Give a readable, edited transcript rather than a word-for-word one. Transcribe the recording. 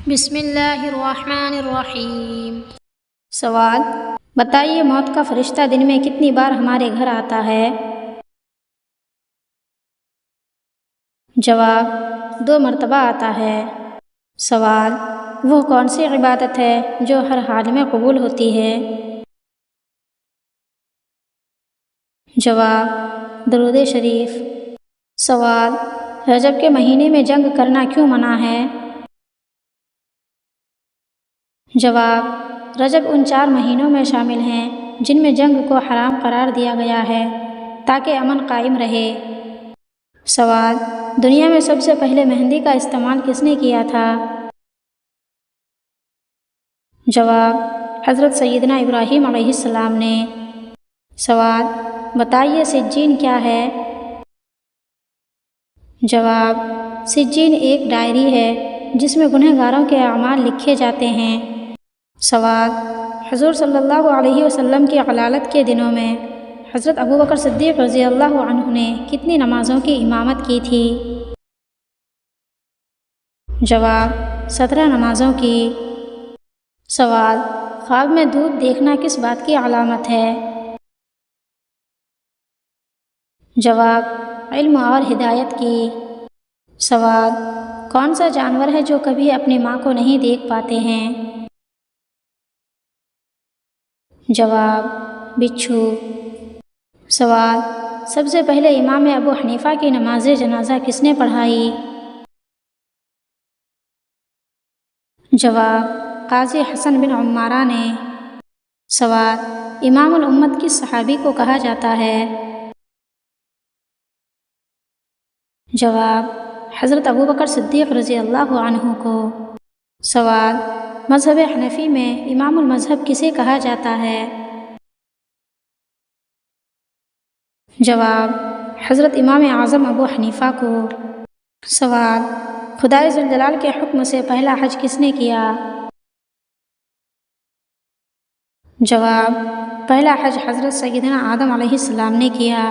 بسم اللہ الرحمن الرحیم۔ سوال: بتائیے موت کا فرشتہ دن میں کتنی بار ہمارے گھر آتا ہے؟ جواب: 2 مرتبہ آتا ہے۔ سوال: وہ کون سی عبادت ہے جو ہر حال میں قبول ہوتی ہے؟ جواب: درود شریف۔ سوال: رجب کے مہینے میں جنگ کرنا کیوں منع ہے؟ جواب: رجب ان 4 مہینوں میں شامل ہیں جن میں جنگ کو حرام قرار دیا گیا ہے تاکہ امن قائم رہے۔ سوال: دنیا میں سب سے پہلے مہندی کا استعمال کس نے کیا تھا؟ جواب: حضرت سیدنا ابراہیم علیہ السلام نے۔ سوال: بتائیے سجین کیا ہے؟ جواب: سجین ایک ڈائری ہے جس میں گنہگاروں کے اعمال لکھے جاتے ہیں۔ سوال: حضور صلی اللہ علیہ وسلم کی علالت کے دنوں میں حضرت ابوبکر صدیق رضی اللہ عنہ نے کتنی نمازوں کی امامت کی تھی؟ جواب: 17 نمازوں کی۔ سوال: خواب میں دودھ دیکھنا کس بات کی علامت ہے؟ جواب: علم اور ہدایت کی۔ سوال: کون سا جانور ہے جو کبھی اپنی ماں کو نہیں دیکھ پاتے ہیں؟ جواب: بچھو۔ سوال: سب سے پہلے امام ابو حنیفہ کی نماز جنازہ کس نے پڑھائی؟ جواب: قاضی حسن بن عمارہ نے۔ سوال: امام الامت کس صحابی کو کہا جاتا ہے؟ جواب: حضرت ابوبکر صدیق رضی اللہ عنہ کو۔ سوال: مذہب حنفی میں امام المذہب کسے کہا جاتا ہے؟ جواب: حضرت امام اعظم ابو حنیفہ کو۔ سوال: خدائے ذوالجلال کے حکم سے پہلا حج کس نے کیا؟ جواب: پہلا حج حضرت سیدنا آدم علیہ السلام نے کیا۔